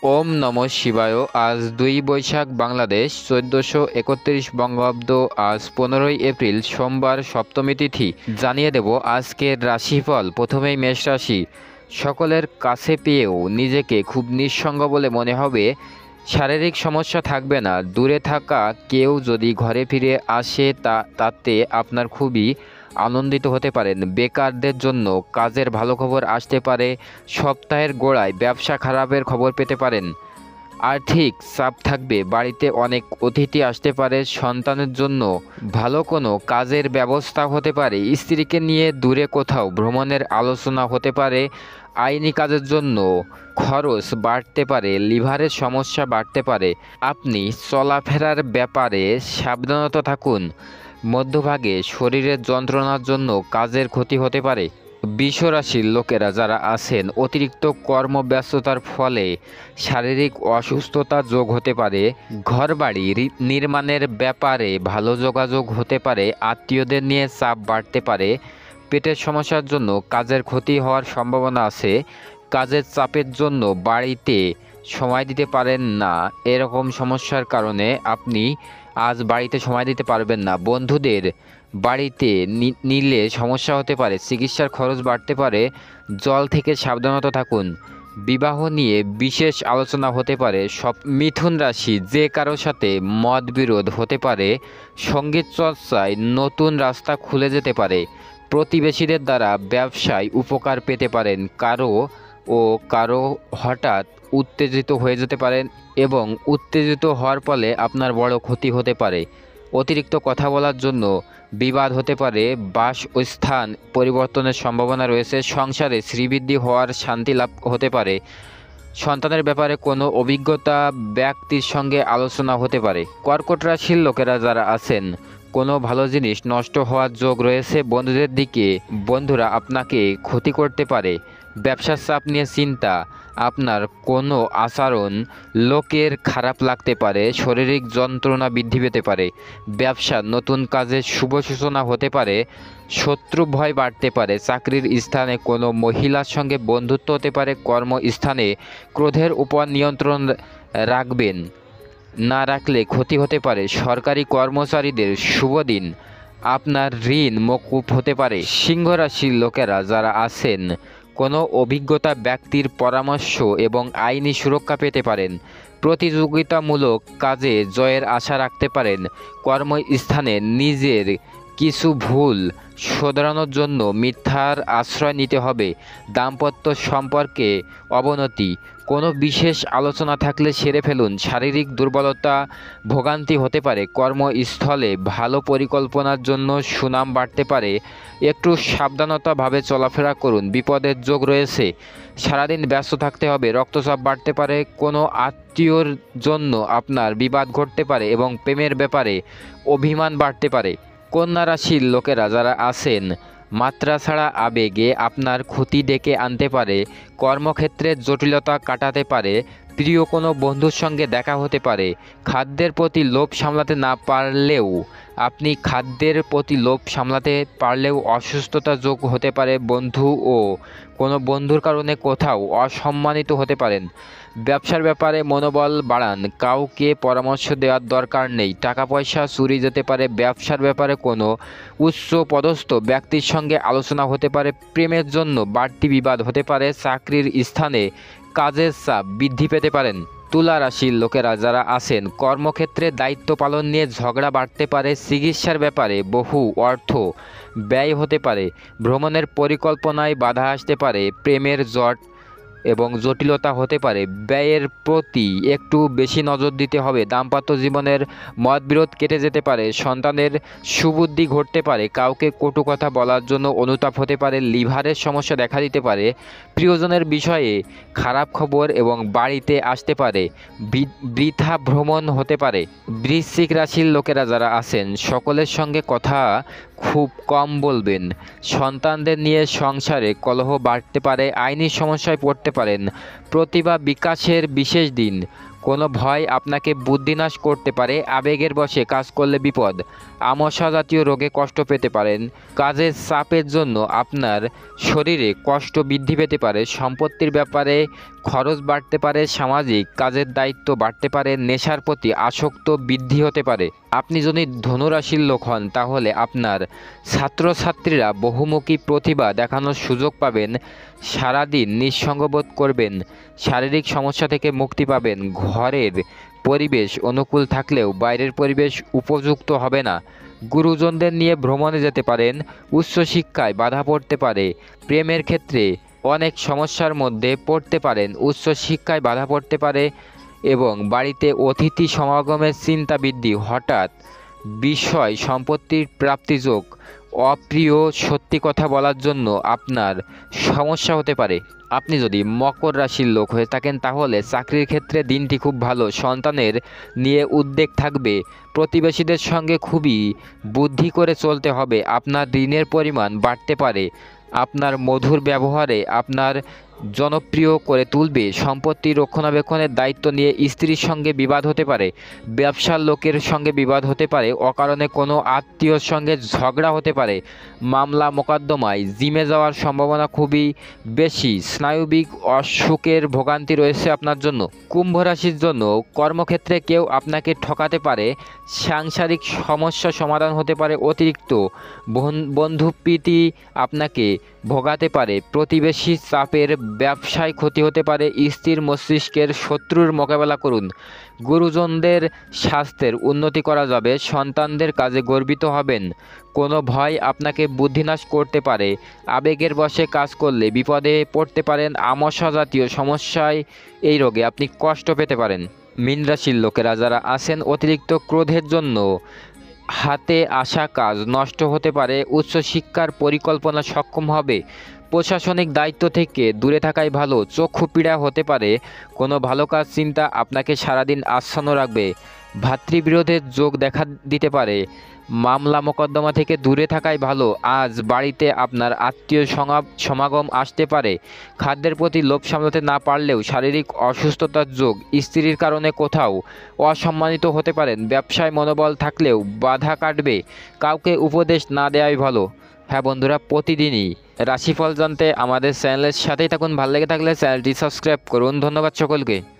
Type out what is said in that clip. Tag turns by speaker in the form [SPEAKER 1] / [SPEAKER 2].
[SPEAKER 1] ওম নমঃ শিবায়। আজ ২ বৈশাখ, বাংলাদেশ ১৪৩১ বঙ্গাব্দ। আজ ১৫ই এপ্রিল, সোমবার, সপ্তমী তিথি। জানিয়ে দেব আজকের রাশিফল। প্রথমেই মেষ রাশি। সকলের কাছে পেয়েও নিজেকে খুব নিঃসঙ্গ বলে মনে হবে। শারীরিক সমস্যা থাকবে না। দূরে থাকা কেউ যদি ঘরে ফিরে আসে তাতে আপনার খুবই আনন্দিত হতে পারেন। বেকারদের জন্য কাজের ভালো খবর আসতে পারে। সপ্তাহের গোড়ায় ব্যবসা খারাপের খবর পেতে পারেন। আর্থিক চাপ থাকবে। বাড়িতে অনেক অতিথি আসতে পারে। সন্তানের জন্য ভালো কোনো কাজের ব্যবস্থা হতে পারে। স্ত্রীকে নিয়ে দূরে কোথাও ভ্রমণের আলোচনা হতে পারে। আইনি কাজের জন্য খরচ বাড়তে পারে। লিভারের সমস্যা বাড়তে পারে। আপনি চলাফেরার ব্যাপারে সাবধানতা থাকুন। মধ্যভাগে শরীরের যন্ত্রণার জন্য কাজের ক্ষতি হতে পারে। বৃষ রাশির লোকেরা যারা আছেন, অতিরিক্ত কর্মব্যস্ততার ফলে শারীরিক অসুস্থতা যোগ হতে পারে। ঘরবাড়ি নির্মাণের ব্যাপারে ভালো যোগাযোগ হতে পারে। আত্মীয়দের নিয়ে চাপ বাড়তে পারে। পেটের সমস্যার জন্য কাজের ক্ষতি হওয়ার সম্ভাবনা আছে। কাজের চাপের জন্য বাড়িতে সময় দিতে পারেন না। এরকম সমস্যার কারণে আপনি আজ বাড়িতে সময় দিতে পারবেন না। বন্ধুদের বাড়িতে নিলে সমস্যা হতে পারে। চিকিৎসার খরচ বাড়তে পারে। জল থেকে সাবধানতা থাকুন। বিবাহ নিয়ে বিশেষ আলোচনা হতে পারে। মিথুন রাশি। যে কারোর সাথে মতবিরোধ হতে পারে। সঙ্গীত চর্চায় নতুন রাস্তা খুলে যেতে পারে। প্রতিবেশীদের দ্বারা ব্যবসায় উপকার পেতে পারেন। কারো হঠাৎ উত্তেজিত হয়ে যেতে পারেন এবং উত্তেজিত হওয়ার ফলে আপনার বড় ক্ষতি হতে পারে। অতিরিক্ত কথা বলার জন্য বিবাদ হতে পারে। বাস ও স্থান পরিবর্তনের সম্ভাবনা রয়েছে। সংসারে শ্রীবৃদ্ধি হওয়ার শান্তি লাভ হতে পারে। সন্তানের ব্যাপারে কোনো অভিজ্ঞতা ব্যক্তির সঙ্গে আলোচনা হতে পারে। কর্কট রাশির লোকেরা যারা আছেন, কোনো ভালো জিনিস নষ্ট হওয়ার যোগ রয়েছে। বন্ধুরা আপনাকে ক্ষতি করতে পারে। ব্যবসার চাপ নিয়ে চিন্তা। আপনার কোনো আচরণ লোকের খারাপ লাগতে পারে। শারীরিক যন্ত্রণা বৃদ্ধি পেতে পারে। ব্যবসার নতুন কাজের শুভ সূচনা হতে পারে। শত্রু ভয় বাড়তে পারে। চাকরির স্থানে কোনো মহিলার সঙ্গে বন্ধুত্ব হতে পারে। কর্মস্থানে ক্রোধের উপর নিয়ন্ত্রণ রাখবেন। না রাখলে ক্ষতি হতে পারে। সরকারি কর্মচারীদের শুভ দিন। আপনার ঋণ মকুব হতে পারে। সিংহ রাশির লোকেরা যারা আছেন, কোনো অভিজ্ঞতা ব্যক্তির পরামর্শ এবং আইনি সুরক্ষা পেতে পারেন। প্রতিযোগিতামূলক কাজে জয়ের আশা রাখতে পারেন। কর্মস্থানে নিজের কিছু ভুল শোধরানোর জন্য মিথ্যার আশ্রয় নিতে হবে। দাম্পত্য সম্পর্কে অবনতি। কোনো বিশেষ আলোচনা থাকলে সেরে ফেলুন। শারীরিক দুর্বলতা ভোগান্তি হতে পারে। কর্মস্থলে ভালো পরিকল্পনার জন্য সুনাম বাড়তে পারে। একটু সাবধানতাভাবে চলাফেরা করুন। বিপদের যোগ রয়েছে। সারাদিন ব্যস্ত থাকতে হবে। রক্তচাপ বাড়তে পারে। কোনো আত্মীয়র জন্য আপনার বিবাদ ঘটতে পারে এবং প্রেমের ব্যাপারে অভিমান বাড়তে পারে। কন্যা রাশির লোকেরা যারা আছেন, মাত্রা ছাড়া আবেগে আপনার ক্ষতি ডেকে আনতে পারে। কর্মক্ষেত্রে জটিলতা কাটাতে পারে। প্রিয় কোনো বন্ধুর সঙ্গে দেখা হতে পারে। খাদ্যের প্রতি লোভ সামলাতে পারলেও অসুস্থতা যোগ হতে পারে। কোনো বন্ধুর কারণে কোথাও অসম্মানিত হতে পারেন। ব্যবসার ব্যাপারে মনোবল বাড়ান। কাউকে পরামর্শ দেওয়ার দরকার নেই। টাকা পয়সা চুরি যেতে পারে। ব্যবসার ব্যাপারে কোনো উচ্চ পদস্থ ব্যক্তির সঙ্গে আলোচনা হতে পারে। প্রেমের জন্য বাড়তি বিবাদ হতে পারে। চাকরির স্থানে কাজের চাপ বৃদ্ধি পেতে পারেন। তুলা রাশির লোকেরা যারা আছেন, কর্মক্ষেত্রে দায়িত্ব পালন নিয়ে ঝগড়া বাড়তে পারে। চিকিৎসার ব্যাপারে বহু অর্থ ব্যয় হতে পারে। ভ্রমণের পরিকল্পনায় বাধা আসতে পারে। প্রেমের এবং জটিলতা হতে পারে। ব্যয়ের প্রতি একটু বেশি নজর দিতে হবে। দাম্পত্য জীবনের মতবিরোধ কেটে যেতে পারে। সন্তানের সুবুদ্ধি ঘটতে পারে। কাউকে কটু কথা বলার জন্য অনুতাপ হতে পারে। লিভারের সমস্যা দেখা দিতে পারে। প্রিয়জনের বিষয়ে খারাপ খবর এবং বাড়িতে আসতে পারে। বৃথা ভ্রমণ হতে পারে। বৃশ্চিক রাশির লোকেরা যারা আছেন, সকলের সঙ্গে কথা খুব কম বলবেন। সন্তানদের নিয়ে সংসারে কলহ বাড়তে পারে। আইনি সমস্যায় পড়তে পারেন। প্রতিভা বিকাশের বিশেষ দিন। কোনো ভয় আপনাকে বুদ্ধিনাশ করতে পারে। আবেগের বশে কাজ করলে বিপদ। আমাশা জাতীয় রোগে কষ্ট পেতে পারেন। কাজের চাপের জন্য আপনার শরীরে কষ্ট বৃদ্ধি পেতে পারে। সম্পত্তির ব্যাপারে খরচ বাড়তে পারে, সামাজিক কাজের দায়িত্ব বাড়তে পারে, নেশার প্রতি আসক্ত বৃদ্ধি হতে পারে। আপনি যদি ধনুরাশির লোক হন তাহলে আপনার ছাত্রছাত্রীরা বহুমুখী প্রতিভা দেখানোর সুযোগ পাবেন। সারাদিন নিঃসঙ্গবোধ করবেন, শারীরিক সমস্যা থেকে মুক্তি পাবেন। ঘরের পরিবেশ অনুকূল থাকলেও বাইরের পরিবেশ উপযুক্ত হবে না। গুরুজনদের নিয়ে ভ্রমণে যেতে পারেন। উচ্চশিক্ষায় বাধা পড়তে পারে। প্রেমের ক্ষেত্রে অনেক সমস্যার মধ্যে পড়তে পারেন। উচ্চশিক্ষায় বাধা পড়তে পারে এবং বাড়িতে অতিথি সমাগমের চিন্তা বৃদ্ধি। হঠাৎ বিষয় সম্পত্তির প্রাপ্তিযোগ। অপ্রিয় সত্যি কথা বলার জন্য আপনার সমস্যা হতে পারে। আপনি যদি মকর রাশির লোক হয়ে থাকেন তাহলে চাকরির ক্ষেত্রে দিনটি খুব ভালো। সন্তানের নিয়ে উদ্বেগ থাকবে। প্রতিবেশীদের সঙ্গে খুবই বুদ্ধি করে চলতে হবে। আপনার ঋণের পরিমাণ বাড়তে পারে। আপনার মধুর ব্যবহারে আপনার জনপ্রিয় করে তুলবে। সম্পত্তি রক্ষণাবেক্ষণের দায়িত্ব নিয়ে স্ত্রীর সঙ্গে বিবাদ হতে পারে। ব্যবসার লোকের সঙ্গে বিবাদ হতে পারে। অকারণে কোনো আত্মীয়র সঙ্গে ঝগড়া হতে পারে। মামলা মোকদ্দমায় জিমে যাওয়ার সম্ভাবনা খুবই বেশি। স্নায়বিক অসুখের ভোগান্তি রয়েছে আপনার জন্য। কুম্ভ রাশির জন্য কর্মক্ষেত্রে কেউ আপনাকে ঠকাতে পারে। সাংসারিক সমস্যা সমাধান হতে পারে। অতিরিক্ত বন্ধুপ্রীতি আপনাকে ভোগাতে পারে। প্রতিবেশী চাপের ব্যবসায় ক্ষতি হতে পারে। স্থির মস্তিষ্কের শত্রুর মোকাবেলা করুন। গুরুজনদের স্বাস্থ্যের উন্নতি করা যাবে। সন্তানদের কাজে গর্বিত হবেন। কোনো ভয় আপনাকে বুদ্ধিনাশ করতে পারে। আবেগের বশে কাজ করলে বিপদে পড়তে পারেন। আমাশা জাতীয় সমস্যায় এই রোগে আপনি কষ্ট পেতে পারেন। মীন রাশির লোকেরা যারা আছেন অতিরিক্ত ক্রোধের জন্য হাতে আসা কাজ নষ্ট হতে পারে। উচ্চশিক্ষার পরিকল্পনা সক্ষম হবে। প্রশাসনিক দায়িত্ব থেকে দূরে থাকাই ভালো। চক্ষু পীড়া হতে পারে। কোনো ভালো কাজ চিন্তা আপনাকে সারাদিন আচ্ছন্ন রাখবে। ভাতৃবিরোধের যোগ দেখা দিতে পারে। মামলা মোকদ্দমা থেকে দূরে থাকাই ভালো। আজ বাড়িতে আপনার আত্মীয় সমাগম আসতে পারে। খাদ্যের প্রতি লোভ সামলাতে না পারলেও শারীরিক অসুস্থতার যোগ। স্ত্রীর কারণে কোথাও অসম্মানিত হতে পারেন। ব্যবসায় মনোবল থাকলেও বাধা কাটবে। কাউকে উপদেশ না দেওয়াই ভালো। হ্যাঁ বন্ধুরা, প্রতিদিনই রাশিফল জানতে আমাদের চ্যানেলের সাথেই থাকুন। ভালো লেগে থাকলে চ্যানেলটি সাবস্ক্রাইব করুন। ধন্যবাদ সকলকে।